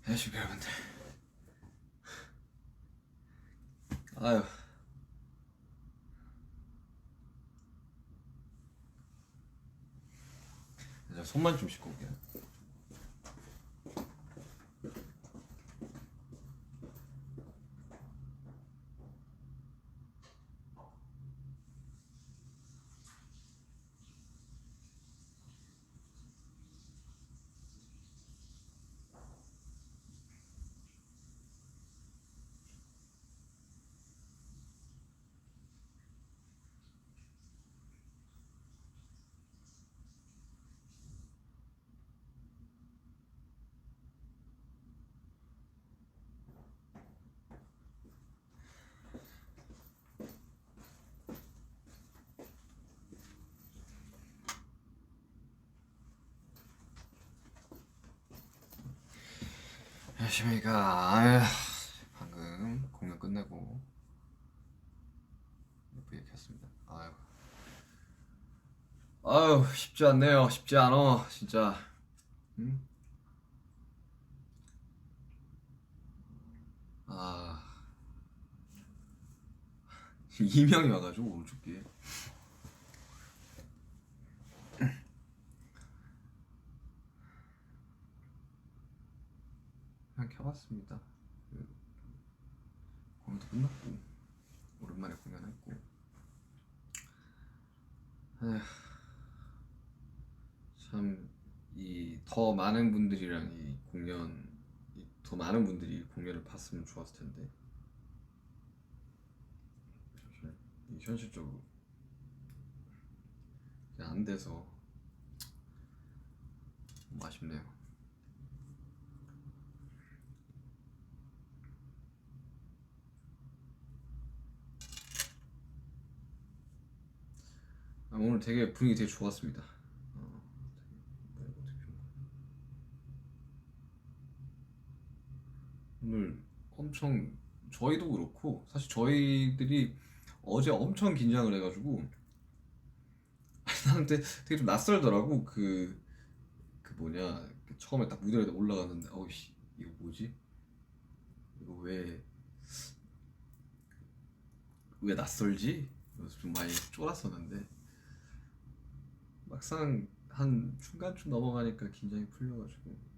안녕하십니까 여러분들. 아유, 자, 손만 좀 씻고 올게요. 안녕하십니까. 아유, 방금 공연 끝내고 예쁘게 켰습니다. 아유, 쉽지 않네요. 쉽지 않어, 진짜. 응? 아, 이명이 와가지고 오른쪽 귀에. 그냥 켜봤습니다. 공연도 끝났고 오랜만에 공연했고. 에휴, 참 이 더 많은 분들이랑 더 많은 분들이 공연을 봤으면 좋았을 텐데 이 현실적으로 그냥 안 돼서 좀 아쉽네요. 오늘 되게 분위기 되게 좋았습니다. 오늘 엄청 저희도 그렇고 사실 저희들이 어제 엄청 긴장을 해가지고 나는 되게 좀 낯설더라고. 그 뭐냐, 처음에 딱 무대에 올라갔는데 어이씨 이거 뭐지? 이거 왜 낯설지? 그래서 좀 많이 쫄았었는데 막상 한 중간쯤 넘어가니까 긴장이 풀려가지고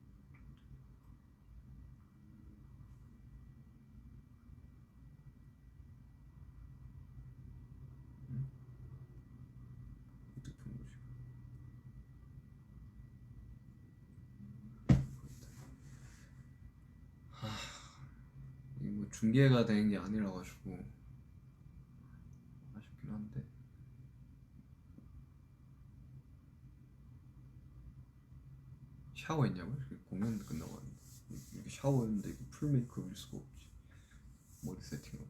어떻게 푸는 거지? 이게 뭐 중계가 된 게 아니라 가지고 아쉽긴 한데. 샤워했냐고요? 공연 끝나고 왔는데 이렇게 샤워했는데 이거 풀 메이크업일 수가 없지. 머리 세팅하고.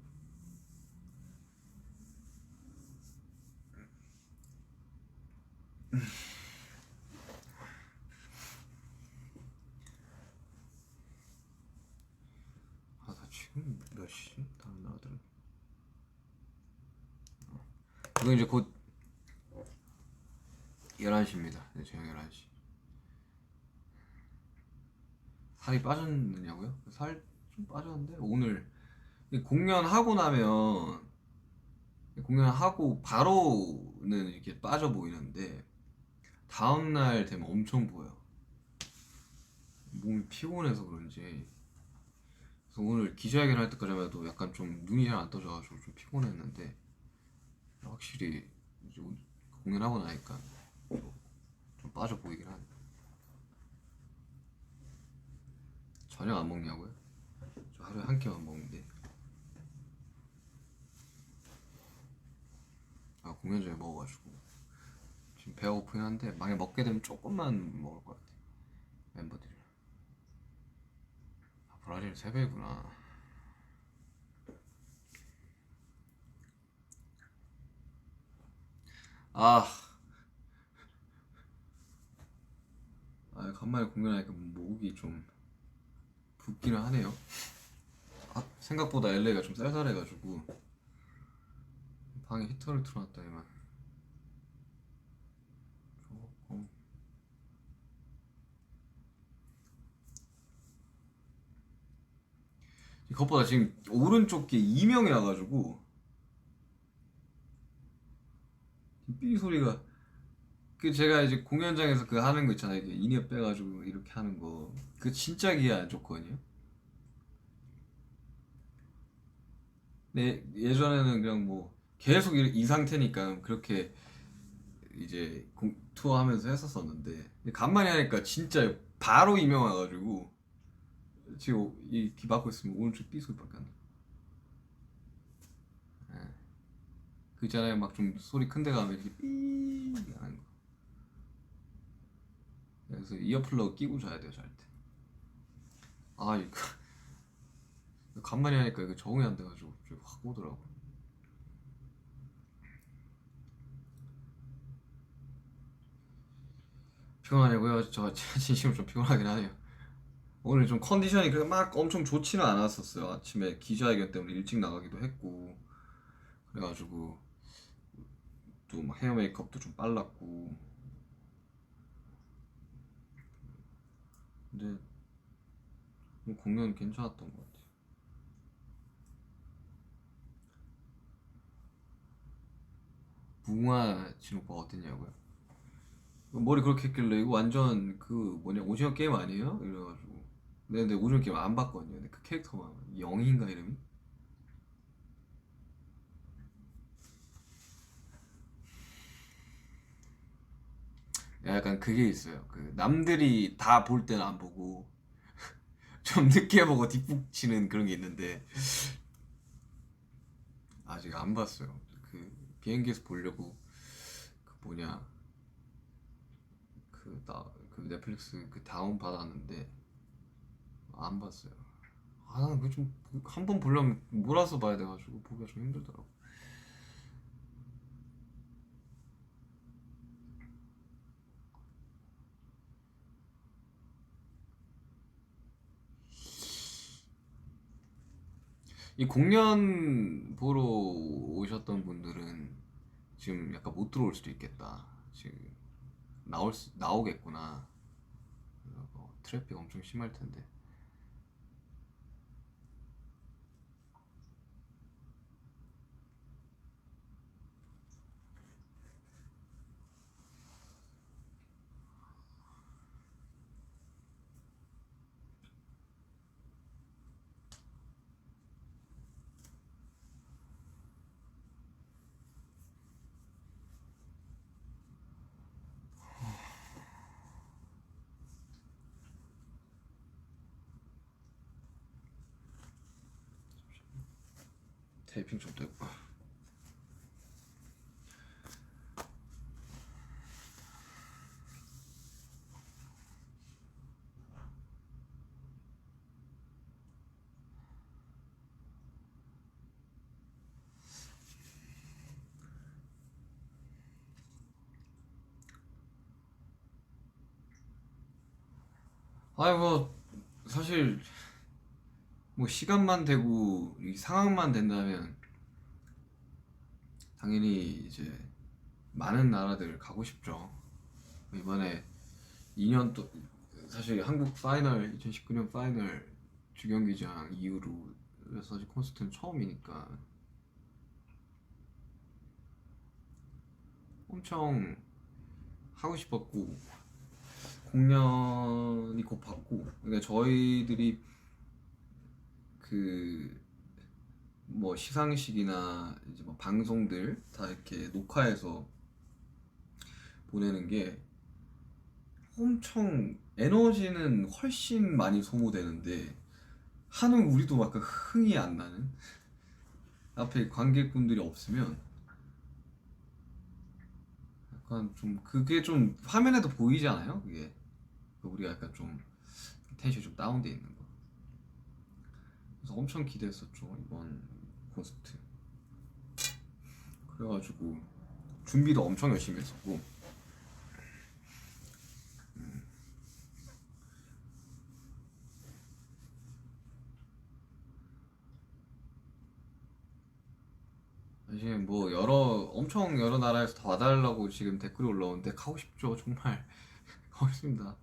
아, 나 지금 몇 시지? 다른 나라들은 이거 이제 곧 11시입니다. 네, 저녁 11시. 살이 빠졌느냐고요? 살 좀 빠졌는데 오늘 공연하고 바로는 이렇게 빠져 보이는데 다음날 되면 엄청 보여. 몸이 피곤해서 그런지. 그래서 오늘 기자회견 할 때까지만 해도 약간 좀 눈이 잘 안 떠져가지고 좀 피곤했는데 확실히 이제 공연하고 나니까 좀 빠져 보이긴 하네. 저녁 안 먹냐고요? 저 하루에 한 끼만 먹는데. 공연 전에 먹어가지고 지금 배가 고프긴 한데 만약 먹게 되면 조금만 먹을 것 같아. 멤버들이랑. 브라질 3배구나. 아, 간만에 공연하니까 목이 좀 붓기는 하네요. 생각보다 LA가 좀 쌀쌀해가지고 방에 히터를 틀어놨더니만 조금. 그것보다 지금 오른쪽 게 이명이 나가지고 삐 소리가, 그 제가 이제 공연장에서 그 하는 거 있잖아요. 이게 인이어 빼가지고 이렇게 하는 거. 그 진짜 기에 안 좋거든요. 근데 예전에는 그냥 뭐 계속 이 상태니까 그렇게 이제 투어하면서 했었었는데, 근데 간만에 하니까 진짜 바로 이명 와가지고 지금 이귀 막고 있으면 오른쪽 삐 소리밖에 안 나. 예. 그 있잖아요. 막 좀 소리 큰 데 가면 이렇게 삐 하는 거. 그래서 이어플러그 끼고 자야 돼요, 잘 때. 아, 이거 간만에 하니까 이거 적응이 안 돼가지고 좀 확 오더라고. 피곤하냐고요? 저 진심으로 좀 피곤하긴 하네요. 오늘 좀 컨디션이 그렇게 막 엄청 좋지는 않았었어요. 아침에 기자회견 때문에 일찍 나가기도 했고, 그래가지고 또 막 헤어 메이크업도 좀 빨랐고. 근데 공연 괜찮았던 것 같아요. 무궁화 진오빠 어땠냐고요? 머리 그렇게 했길래 이거 완전 그 뭐냐 오징어 게임 아니에요? 이래가지고. 근데 오징어 게임 안 봤거든요. 근데 그 캐릭터만 영희인가 이름이? 약간 그게 있어요. 그 남들이 다 볼 때는 안 보고 좀 늦게 보고 뒷북 치는 그런 게 있는데 아직 안 봤어요. 그 비행기에서 보려고 그 뭐냐 그 넷플릭스 그 다운 받았는데 안 봤어요. 아, 그 좀 한 번 보려면 몰아서 봐야 돼가지고 보기가 좀 힘들더라고. 이 공연 보러 오셨던 분들은 지금 약간 못 들어올 수도 있겠다. 지금 나오겠구나. 트래픽 엄청 심할 텐데. 테이핑 좀 되고. 아이 뭐 사실 뭐 시간만 되고 이 상황만 된다면 당연히 이제 많은 나라들 가고 싶죠. 이번에 2년 또 사실 한국 파이널 2019년 파이널 주경기장 이후로 사실 콘서트는 처음이니까 엄청 하고 싶었고, 공연이 곧 받고, 그러니까 저희들이 그 뭐 시상식이나 이제 뭐 방송들 다 이렇게 녹화해서 보내는 게 엄청 에너지는 훨씬 많이 소모되는데 하는 우리도 막 흥이 안 나는, 앞에 관객분들이 없으면 약간 좀 그게 좀 화면에도 보이지 않아요? 그게 우리가 약간 좀 텐션이 좀 다운돼 있는 거. 그래서 엄청 기대했었죠, 이번 콘서트. 그래가지고 준비도 엄청 열심히 했었고. 사실 뭐 엄청 여러 나라에서 다 와달라고 지금 댓글이 올라오는데 가고 싶죠, 정말. 가고 싶습니다.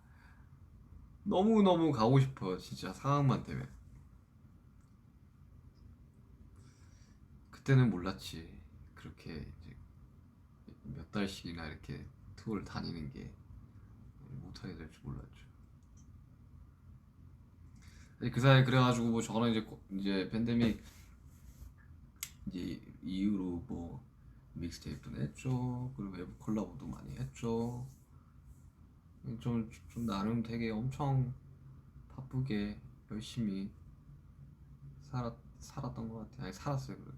너무너무 가고 싶어요, 진짜 상황만 되면. 그때는 몰랐지. 그렇게 이제 몇 달씩이나 이렇게 투어를 다니는 게 못하게 될 줄 몰랐죠. 그 사이에 그래가지고 뭐 저는 이제 팬데믹 이제 이후로 뭐 믹스테이프도 냈죠. 그리고 외부 콜라보도 많이 했죠. 좀 나름 되게 엄청 바쁘게 열심히 살았던 것 같아요. 아니 살았어요 그렇게.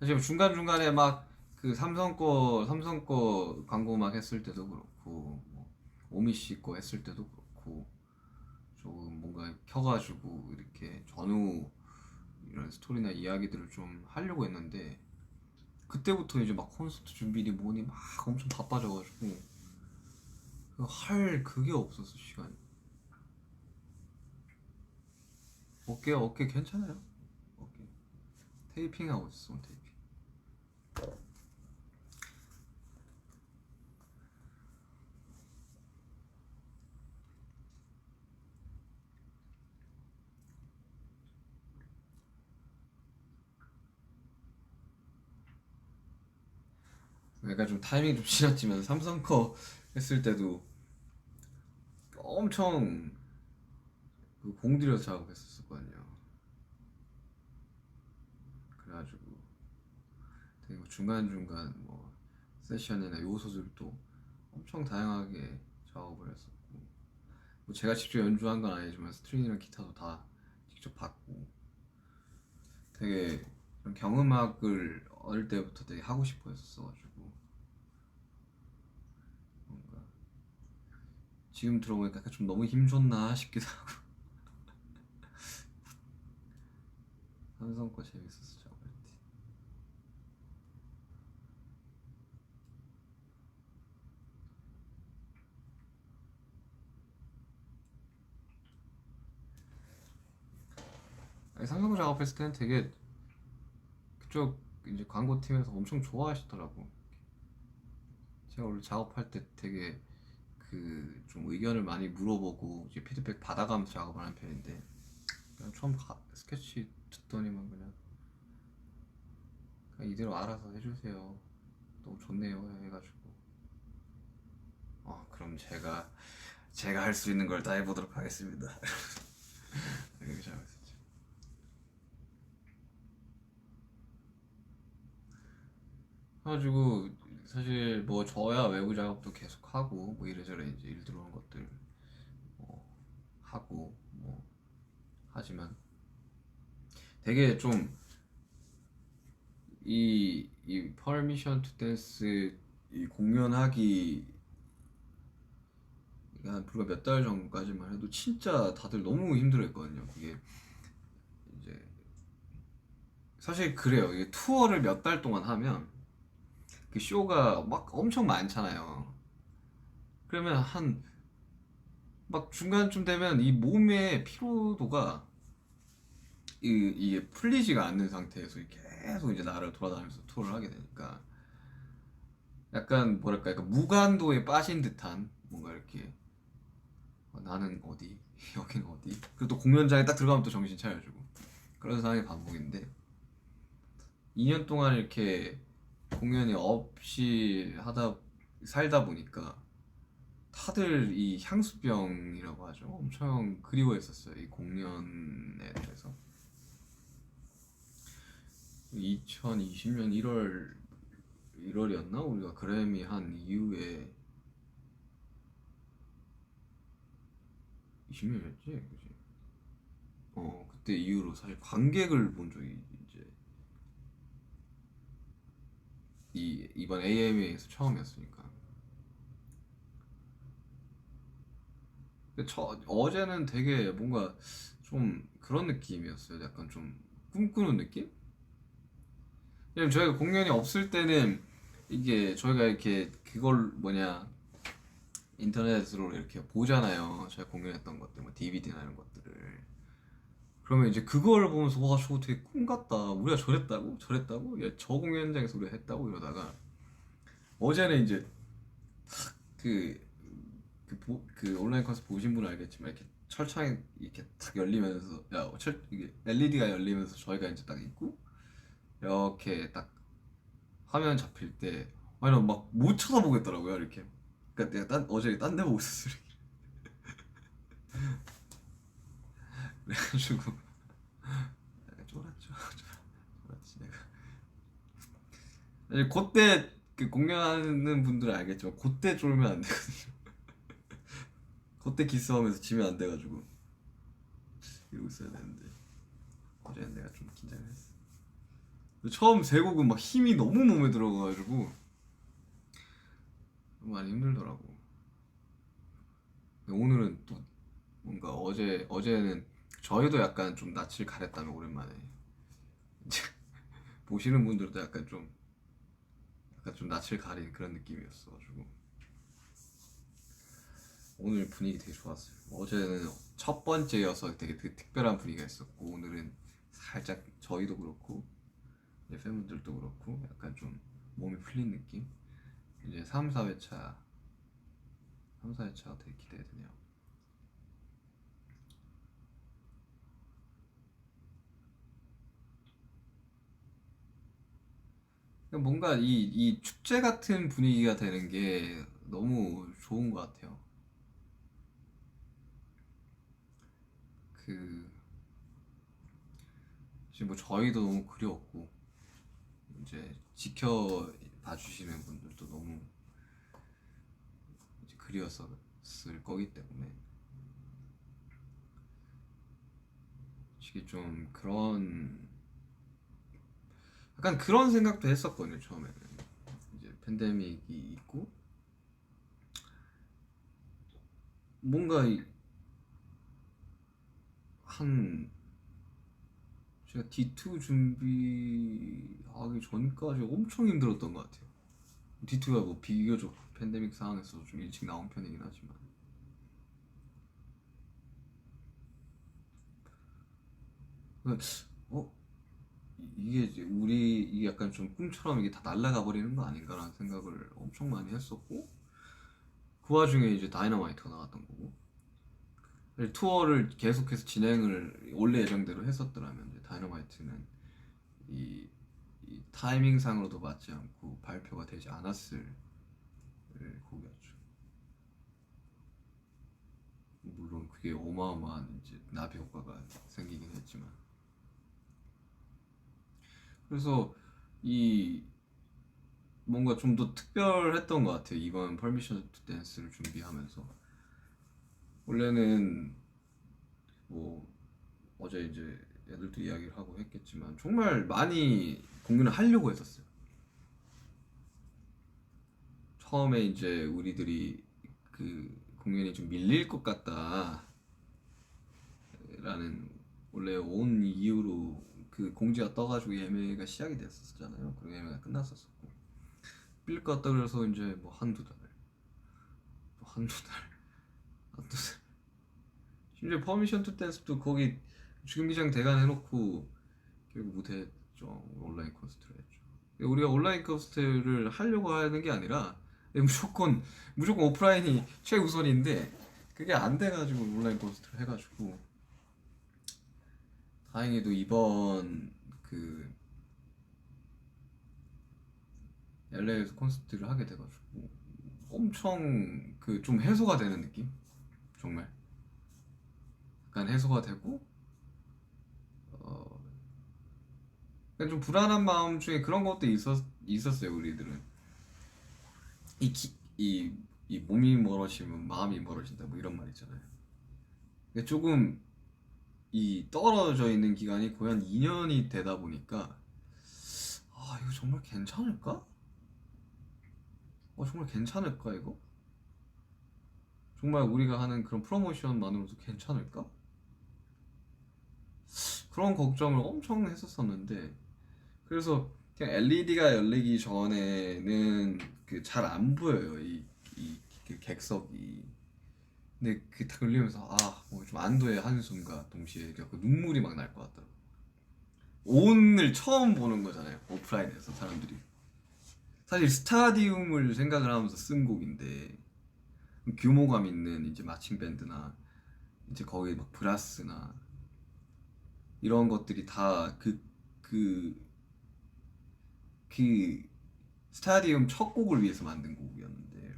사실 중간 중간에 막 그 삼성 거 광고 막 했을 때도 그렇고 뭐 오미 씨 거 했을 때도 그렇고 조금 뭔가 켜가지고 이렇게 전후 이런 스토리나 이야기들을 좀 하려고 했는데 그때부터 이제 막 콘서트 준비니 뭐니 막 엄청 바빠져가지고 할 그게 없었어 시간이. 어깨 괜찮아요? 어깨 테이핑 하고 있어 테이핑. 그러니까 좀 타이밍이 좀 지났지만 삼성 거 했을 때도 엄청 그 공들여서 작업했었거든요. 그래가지고 되게 뭐 중간중간 뭐 세션이나 요소들도 엄청 다양하게 작업을 했었고 뭐 제가 직접 연주한 건 아니지만 스트링이랑 기타도 다 직접 받고 되게 그런 경음악을 어릴 때부터 되게 하고 싶어 했었어가지고 뭔가 지금 들어보니까 약간 좀 너무 힘줬나 싶기도 하고 삼성 거 재밌었어 작업할 때. 아니, 삼성 작업했을 때는 되게 그쪽 이제 광고팀에서 엄청 좋아하시더라고. 제가 원래 작업할 때 되게 그 좀 의견을 많이 물어보고 이제 피드백 받아가면서 작업을 하는 편인데 그냥 처음 스케치 듣더니만 그냥 이대로 알아서 해주세요. 너무 좋네요 해가지고 그럼 제가 할 수 있는 걸 다 해보도록 하겠습니다. 되게 잘했었죠. 그래가지고 사실 뭐 저야 외부 작업도 계속 하고 뭐 이래저래 이제 일 들어오는 것들 뭐 하고 뭐 하지만 되게 좀 이 퍼미션 투 댄스 이 공연하기 한 불과 몇 달 전까지만 해도 진짜 다들 너무 힘들어했거든요. 그게 이제 사실 그래요. 이게 투어를 몇 달 동안 하면 그 쇼가 막 엄청 많잖아요. 그러면 한 막 중간쯤 되면 이 몸의 피로도가 이게 풀리지가 않는 상태에서 계속 이제 나라를 돌아다니면서 투어를 하게 되니까 약간 뭐랄까 약간 무간도에 빠진 듯한 뭔가 이렇게 나는 어디 여긴 어디 그리고 또 공연장에 딱 들어가면 또 정신 차려주고 그런 상황의 반복인데 2년 동안 이렇게 공연이 없이 하다 살다 보니까 다들 이 향수병이라고 하죠. 엄청 그리워했었어요. 이 공연에 대해서. 2020년 1월이었나? 우리가 그래미 한 이후에 20년이었지, 그지? 그때 이후로 사실 관객을 본 적이 이제 이번 AMA에서 처음이었으니까. 근데 어제는 되게 뭔가 좀 그런 느낌이었어요. 약간 좀 꿈꾸는 느낌? 왜냐면 저희가 공연이 없을 때는 이게 저희가 이렇게 그걸 뭐냐 인터넷으로 이렇게 보잖아요. 저희가 공연했던 것들, 뭐 DVD나 이런 것들을. 그러면 이제 그걸 보면서 와 저거 되게 꿈 같다. 우리가 저랬다고? 야, 저 공연장에서 우리가 했다고 이러다가 어제는 이제 그, 그 온라인 콘서트 보신 분은 알겠지만 이렇게 철창이 이렇게 탁 열리면서 이게 LED가 열리면서 저희가 이제 딱 있고 이렇게 딱 화면 잡힐 때 아니 막못 쳐다보겠더라고요 이렇게. 그러니까 내가 어제 딴 데 보고 있었어. 그래가지고 내가 쫄았지 내가. 사실 그때 그 공연하는 분들은 알겠지만 그때 쫄면 안 되거든요. 그때 기싸움에서 지면 안 돼가지고 이러고 있어야 되는데 어제는 내가 좀 긴장을 했어. 처음 세 곡은 막 힘이 너무 몸에 들어가가지고 많이 힘들더라고. 근데 오늘은 또 뭔가 어제는 저희도 약간 좀 낯을 가렸다면 오랜만에 이제 보시는 분들도 약간 좀 낯을 가린 그런 느낌이었어가지고 오늘 분위기 되게 좋았어요. 어제는 첫 번째여서 되게 특별한 분위기가 있었고 오늘은 살짝 저희도 그렇고 이제 팬분들도 그렇고 약간 좀 몸이 풀린 느낌. 이제 3, 4회차 되게 기대가 되네요. 뭔가 이 축제 같은 분위기가 되는 게 너무 좋은 것 같아요. 그 지금 뭐 저희도 너무 그리웠고 이제 지켜봐 주시는 분들도 너무 이제 그리웠을 거기 때문에 이게 좀 그런 약간 그런 생각도 했었거든요 처음에는. 이제 팬데믹이 있고 뭔가 한 제가 D2 준비하기 전까지 엄청 힘들었던 것 같아요. D2가 뭐 비교적 팬데믹 상황에서 좀 일찍 나온 편이긴 하지만 어 이게 이제 이게 약간 좀 꿈처럼 이게 다 날아가 버리는 거 아닌가라는 생각을 엄청 많이 했었고 그 와중에 이제 다이너마이트가 나왔던 거고 투어를 계속해서 진행을 원래 예정대로 했었더라면 이제 다이너마이트는 이, 이 타이밍상으로도 맞지 않고 발표가 되지 않았을 곡이었죠. 물론 그게 어마어마한 이제 나비 효과가 생기긴 했지만 그래서 이 뭔가 좀 더 특별했던 것 같아요 이번 퍼미션 투 댄스를 준비하면서. 원래는 뭐 어제 이제 애들도 이야기를 하고 했겠지만 정말 많이 공연을 하려고 했었어요. 처음에 이제 우리들이 그 공연이 좀 밀릴 것 같다라는 원래 온 이유로 그 공지가 떠가지고 예매가 시작이 됐었잖아요. 그리고 예매가 끝났었고 밀릴 것 같다 그래서 이제 뭐 한두 달, 또 한두 달, 한두 달. 심지어 퍼미션 투 댄스도 거기 주경기장 대관 해놓고 결국 못했죠. 온라인 콘서트를 했죠. 우리가 온라인 콘서트를 하려고 하는 게 아니라 무조건 오프라인이 최우선인데 그게 안 돼가지고 온라인 콘서트를 해가지고 다행히도 이번 그 LA에서 콘서트를 하게 돼가지고 엄청 그 좀 해소가 되는 느낌? 정말 약간 해소가 되고 어 약간 좀 불안한 마음 중에 그런 것도 있었어요 우리들은. 이 몸이 멀어지면 마음이 멀어진다 뭐 이런 말 있잖아요. 근데 조금 이 떨어져 있는 기간이 거의 한 2년이 되다 보니까 아 이거 정말 괜찮을까? 정말 괜찮을까 이거? 정말 우리가 하는 그런 프로모션만으로도 괜찮을까? 그런 걱정을 엄청 했었었는데 그래서 그냥 LED가 열리기 전에는 그 잘 안 보여요 그 객석이. 근데 그 딱 열리면서 뭐 좀 안도의 한숨과 동시에 그 눈물이 막 날 것 같더라고. 오늘 처음 보는 거잖아요 오프라인에서 사람들이. 사실 스타디움을 생각을 하면서 쓴 곡인데 규모감 있는 이제 마칭 밴드나 이제 거기 막 브라스나 이런 것들이 다 그 그 스타디움 첫 곡을 위해서 만든 곡이었는데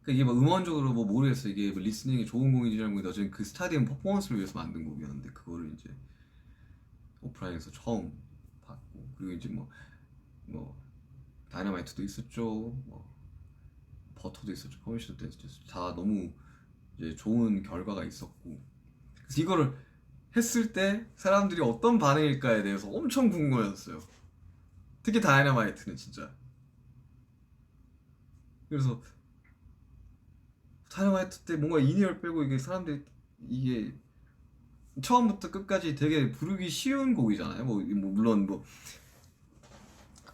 그 이게 뭐 음원적으로 뭐 모르겠어. 이게 뭐 리스닝이 좋은 곡인지 잘 모르겠는데 어쨌든 그 스타디움 퍼포먼스를 위해서 만든 곡이었는데 그거를 이제 오프라인에서 처음 봤고 그리고 이제 뭐 다이너마이트도 있었죠. 뭐 버터도 있었죠. 퍼미션 댄스도 있었죠. 다 너무 이제 좋은 결과가 있었고 그래서 이거를 했을 때 사람들이 어떤 반응일까에 대해서 엄청 궁금해졌어요. 특히 다이너마이트는 진짜. 그래서 다이너마이트 때 뭔가 인이어를 빼고 이게 사람들이 이게 처음부터 끝까지 되게 부르기 쉬운 곡이잖아요. 뭐 물론 뭐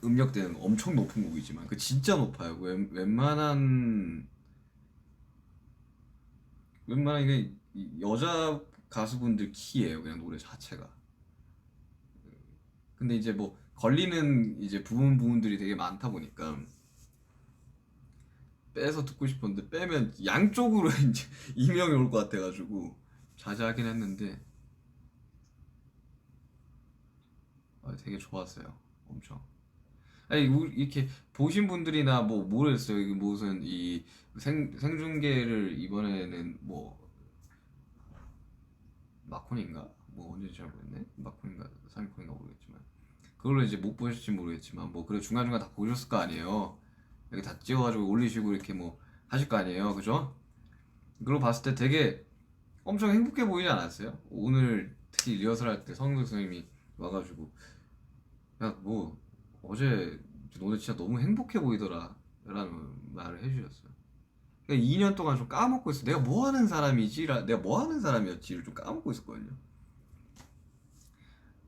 음역대는 엄청 높은 곡이지만 그 진짜 높아요. 웬만한 이게 여자 가수분들 키예요. 그냥 노래 자체가. 근데 이제 뭐 걸리는 이제 부분들이 되게 많다 보니까 빼서 듣고 싶었는데 빼면 양쪽으로 이제 이명이 올 것 같아가지고 자제하긴 했는데 되게 좋았어요. 엄청. 아니 이렇게 보신 분들이나 뭐 모르겠어요. 이게 무슨 이 생중계를 이번에는 뭐 마콘인가 뭐 언제인지 잘 모르겠네. 마콘인가 사미콘인가 모르겠지만 그걸로 이제 못 보실지 모르겠지만 뭐 그래 중간중간 다 보셨을 거 아니에요. 이렇게 다 찍어가지고 올리시고 이렇게 뭐 하실 거 아니에요. 그죠? 그걸 봤을 때 되게 엄청 행복해 보이지 않았어요? 오늘 특히 리허설 할 때 성도 선생님이 와가지고 야 뭐 어제 너네 진짜 너무 행복해 보이더라 라는 말을 해주셨어요. 그러니까 2년 동안 좀 까먹고 있어. 내가 뭐 하는 사람이지? 내가 뭐 하는 사람이었지를 좀 까먹고 있었거든요.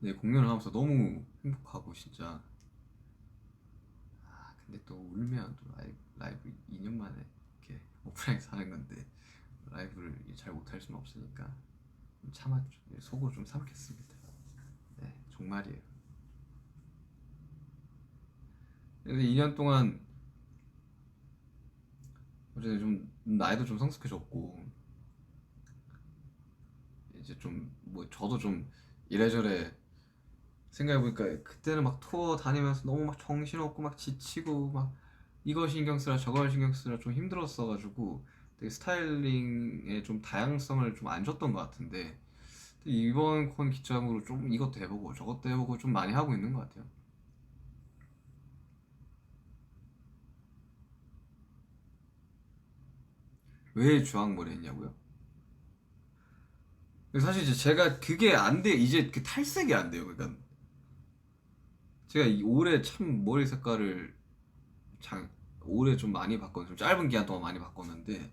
네, 공연을 하면서 너무 행복하고 진짜. 근데 또 울면 또 라이브 2년 만에 이렇게 오프라인에서 하는 건데 라이브를 잘 못할 수는 없으니까 좀 참았죠. 속으로 좀 삼켰습니다. 네, 정말이에요. 근데 2년 동안 어제 좀 나이도 좀 성숙해졌고 이제 좀 뭐 저도 좀 이래저래 생각해보니까 그때는 막 투어 다니면서 너무 막 정신없고 막 지치고 막 이거 신경 쓰라 저거 신경 쓰라 좀 힘들었어가지고 되게 스타일링에 좀 다양성을 좀 안 줬던 것 같은데 이번 콘 기점으로 좀 이것도 해보고 저것도 해보고 좀 많이 하고 있는 것 같아요. 왜 주황머리 했냐고요? 사실 이제 제가 그게 안 돼. 이제 그 탈색이 안 돼요. 그러니까 제가 올해 참 머리 색깔을 장 올해 좀 많이 바꿨는데 좀 짧은 기간 동안 많이 바꿨는데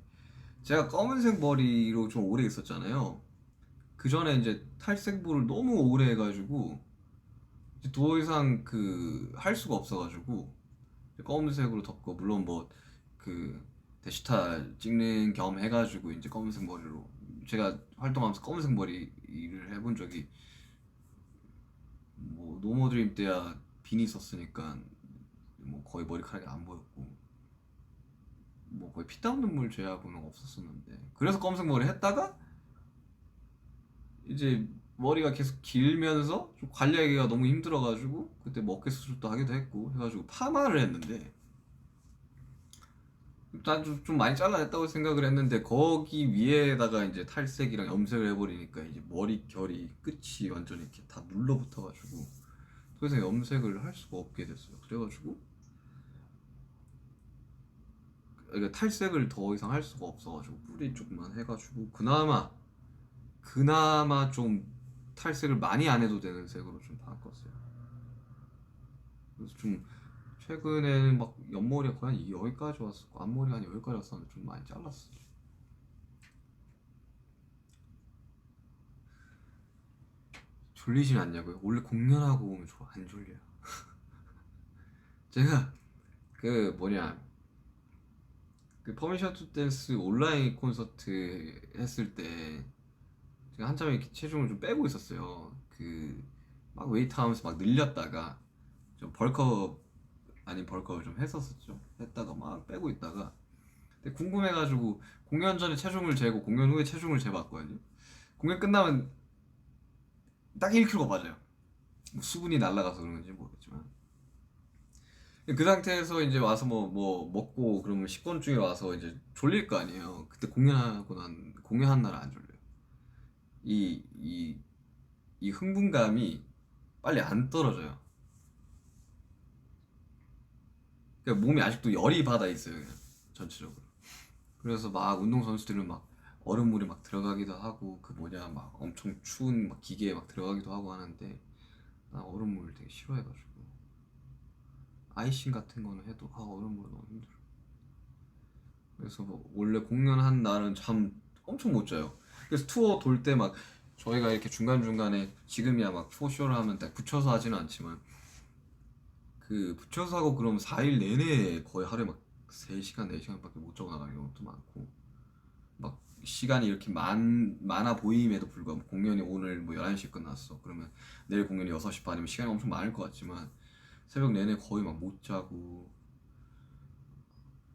제가 검은색 머리로 좀 오래 있었잖아요. 그 전에 이제 탈색부를 너무 오래 해가지고 이제 더 이상 그 할 수가 없어가지고 검은색으로 덮고 물론 뭐 그 데시탈 찍는 겸 해가지고 이제 검은색 머리로 제가 활동하면서 검은색 머리를 해본 적이 뭐 노모드림 때야 비니 썼으니까 뭐 거의 머리카락이 안 보였고 뭐 거의 피땀 눈물 제하고는 없었었는데 그래서 검은색 머리 했다가 이제 머리가 계속 길면서 좀 관리하기가 너무 힘들어가지고 그때 뭐 어깨 수술도 하기도 했고 해가지고 파마를 했는데 나도 좀 많이 잘라냈다고 생각을 했는데 거기 위에다가 이제 탈색이랑 염색을 해버리니까 이제 머리 결이 끝이 완전히 이렇게 다 눌러붙어가지고 더 이상 염색을 할 수가 없게 됐어요. 그래가지고 그러니까 탈색을 더 이상 할 수가 없어가지고 뿌리 쪽만 해가지고 그나마 좀 탈색을 많이 안 해도 되는 색으로 좀 바꿨어요. 그래서 좀 최근에는 막 옆머리가 거의 한 여기까지 왔었고 앞머리가 한 여기까지 왔었는데 좀 많이 잘랐어요. 졸리진 않냐고요? 원래 공연하고 오면 안 졸려요. 제가 그 뭐냐 그 퍼미션 투 댄스 온라인 콘서트 했을 때 제가 한참 이렇게 체중을 좀 빼고 있었어요. 그 막 웨이트 하면서 막 늘렸다가 좀 벌크업 아닌 벌크업을 좀 했었었죠. 했다가 막 빼고 있다가 근데 궁금해가지고 공연 전에 체중을 재고 공연 후에 체중을 재봤거든요. 공연 끝나면 딱 1kg가 빠져요. 뭐 수분이 날아가서 그런지 모르겠지만 그 상태에서 이제 와서 뭐 먹고 그러면 식곤증이 와서 이제 졸릴 거 아니에요. 그때 공연한 날 안 졸려요. 이 이 흥분감이 빨리 안 떨어져요. 그러니까 몸이 아직도 열이 받아 있어요, 그냥 전체적으로. 그래서 막 운동 선수들은 막 얼음물에 막 들어가기도 하고 그 뭐냐 막 엄청 추운 막 기계에 막 들어가기도 하고 하는데 나 얼음물 되게 싫어해가지고 아이싱 같은 거는 해도 얼음물 너무 힘들어. 그래서 뭐 원래 공연한 날은 잠 엄청 못 자요. 그래서 투어 돌 때 막 저희가 이렇게 중간중간에 지금이야 막 포쇼를 하면 딱 붙여서 하지는 않지만 그 붙여서 하고 그러면 4일 내내 거의 하루에 막 3시간 4시간밖에 못 자고 나가는 경우도 많고 막 시간이 이렇게 많아 보임에도 불구하고 공연이 오늘 뭐 11시에 끝났어 그러면 내일 공연이 6시 반이면 시간이 엄청 많을 것 같지만 새벽 내내 거의 막 못 자고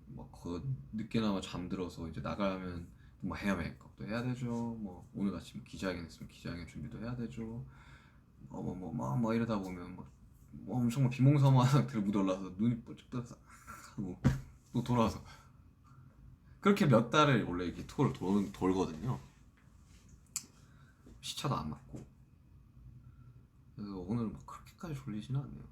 막 늦게나마 잠들어서 이제 나가면 뭐 헤어 메이크업도 해야 되죠. 뭐 오늘 같이 뭐 기자회견 있으면 기자회견 준비도 해야 되죠. 뭐 이러다 보면 뭐 엄청 막 비몽사몽한 상태로 무대 올라서 눈이 뻘쩍 떠서 하고 또 돌아와서 그렇게 몇 달을 원래 이렇게 투어를 돌거든요. 시차도 안 맞고 그래서 오늘 막 그렇게까지 졸리지는 않네요.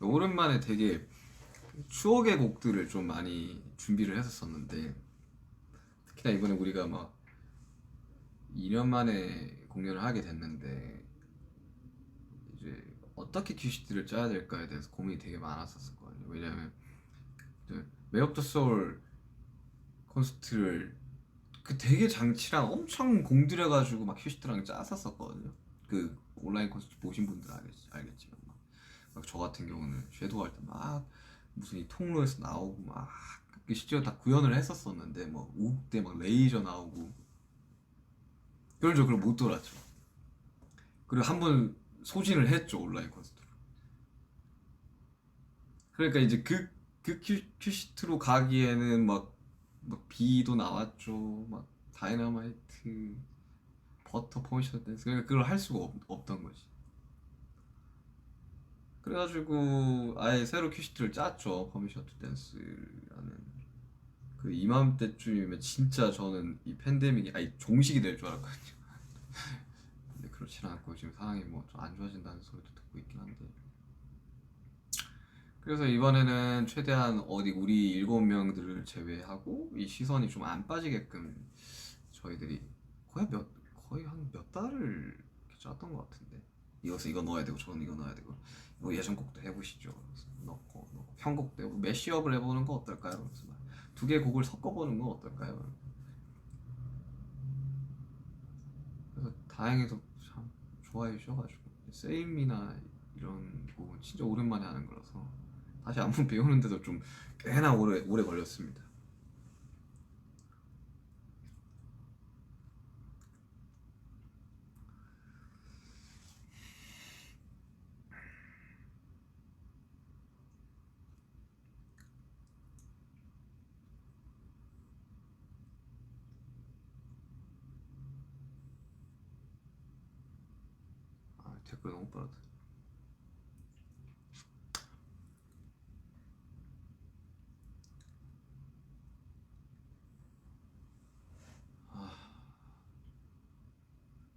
오랜만에 되게 추억의 곡들을 좀 많이 준비를 했었었는데 특히나 이번에 우리가 막 2년 만에 공연을 하게 됐는데 이제 어떻게 큐시트를 짜야 될까에 대해서 고민이 되게 많았었거든요. 왜냐면 웨이 업 더 소울 콘서트를 그 되게 장치랑 엄청 공들여가지고 막 큐시트랑 짰었었거든요. 그 온라인 콘서트 보신 분들 알겠지만 막 저 같은 경우는 섀도우 할 때 막 무슨 이 통로에서 나오고 막 실제로 다 구현을 했었었는데 뭐 우국대 막 레이저 나오고 그런 적을 못 돌았죠. 그리고 한 번 소진을 했죠 온라인 콘서트로. 그러니까 이제 그 큐시트로 가기에는 막 비도 나왔죠. 막 다이너마이트 버터 포지션 댄스 그러니까 그걸 할 수가 없던 거지. 그래가지고 아예 새로 큐시트를 짰죠. 퍼미션 투 댄스라는 그 이맘때쯤이면 진짜 저는 이 팬데믹이 아니 종식이 될 줄 알았거든요. 근데 그렇지는 않고 지금 상황이 뭐 좀 안 좋아진다는 소리도 듣고 있긴 한데 그래서 이번에는 최대한 어디 우리 7명들을 제외하고 이 시선이 좀 안 빠지게끔 저희들이 거의 거의 한 몇 달을 이렇게 짰던 것 같은데 이것은 이거 넣어야 되고 저건 이거 넣어야 되고 이거 예전 곡도 해보시죠. 그래서 넣고 편곡도 해보고 매시업을 해보는 거 어떨까요? 그래서 두 개의 곡을 섞어보는 건 어떨까요? 그래서 다행히도 참 좋아해 주셔가지고 세임이나 이런 곡은 진짜 오랜만에 하는 거라서 다시 안무 배우는데도 좀 꽤나 오래 걸렸습니다. 댓글 너무 빠르다.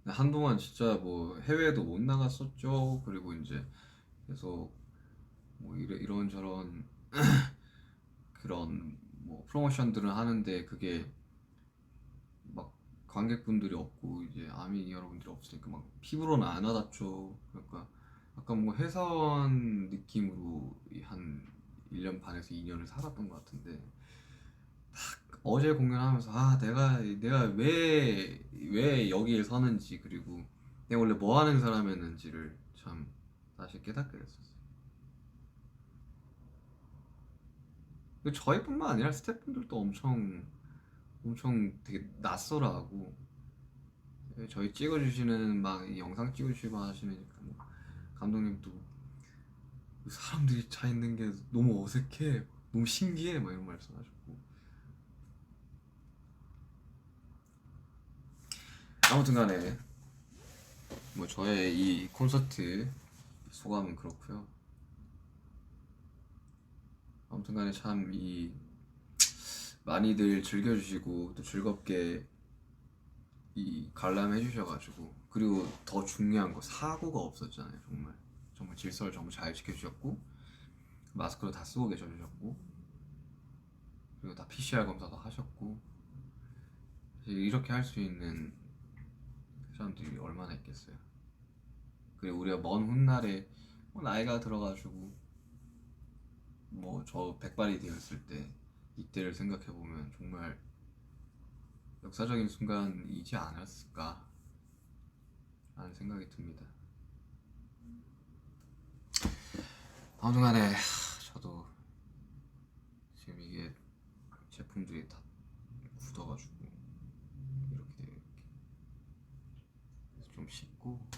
한동안 진짜 뭐 해외도 못 나갔었죠. 그리고 이제 계속 뭐 이런저런 그런 뭐 프로모션들을 하는데 그게 막 관객분들이 없고 이제 아미 여러분들이 없으니까 막 피부로는 안 와닿죠. 그러니까 약간 뭐 회사원 느낌으로 한 1년 반에서 2년을 살았던 것 같은데 어제 공연하면서 내가 왜 여기에 서는지 그리고 내가 원래 뭐 하는 사람이었는지를 참 다시 깨닫게 됐었어요. 그리고 저희뿐만 아니라 스태프분들도 엄청 되게 낯설어하고 저희 찍어주시는 막 영상 찍어주시고 하시니까 뭐 감독님도 사람들이 차 있는 게 너무 어색해, 너무 신기해 막 이런 말씀하셨고 아무튼간에 뭐 저의 이 콘서트 소감은 그렇고요. 아무튼간에 참 이 많이들 즐겨주시고 또 즐겁게 이 관람해 주셔가지고, 그리고 더 중요한 거 사고가 없었잖아요. 정말 정말 질서를 정말 잘 지켜주셨고, 마스크도 다 쓰고 계셔주셨고, 그리고 다 PCR 검사도 하셨고, 이렇게 할 수 있는 사람들이 얼마나 있겠어요. 그리고 우리가 먼 훗날에 뭐 나이가 들어가지고 뭐 저 백발이 되었을 때 이때를 생각해보면 정말 역사적인 순간이지 않았을까 라는 생각이 듭니다. 아무튼간에 저도 지금 이게 제품들이 다 굳어가지고 이렇게 그래서 좀 씻고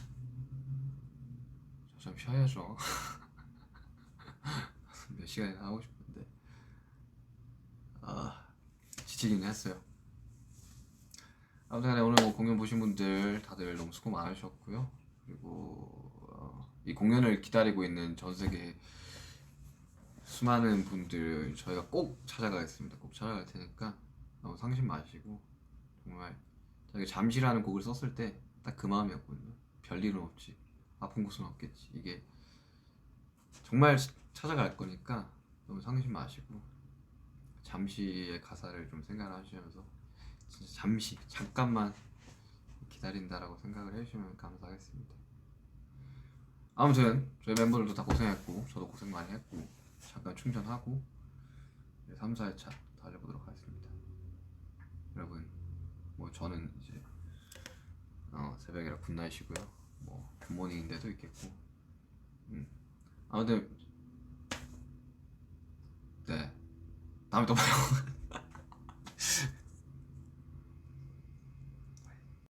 저 좀 쉬어야죠. 몇 시간이나 하고 싶은데 지치긴 했어요. 아무튼 오늘 뭐 공연 보신 분들 다들 너무 수고 많으셨고요. 그리고 이 공연을 기다리고 있는 전 세계 수많은 분들 저희가 꼭 찾아가겠습니다. 꼭 찾아갈 테니까 너무 상심 마시고, 정말 저희가 잠시라는 곡을 썼을 때 딱 그 마음이었거든요. 별일은 없지, 아픈 곳은 없겠지. 이게 정말 찾아갈 거니까 너무 상심 마시고 잠시의 가사를 좀 생각을 하시면서 진짜 잠시 잠깐만 기다린다라고 생각을 해주시면 감사하겠습니다. 아무튼 저희 멤버들도 다 고생했고 저도 고생 많이 했고, 잠깐 충전하고 3, 4회차 달려보도록 하겠습니다. 여러분 뭐 저는 이제 새벽이라 굿나잇이고요. 뭐 굿모닝인데도 있겠고, 아무튼 네, 다음에 또 봐요.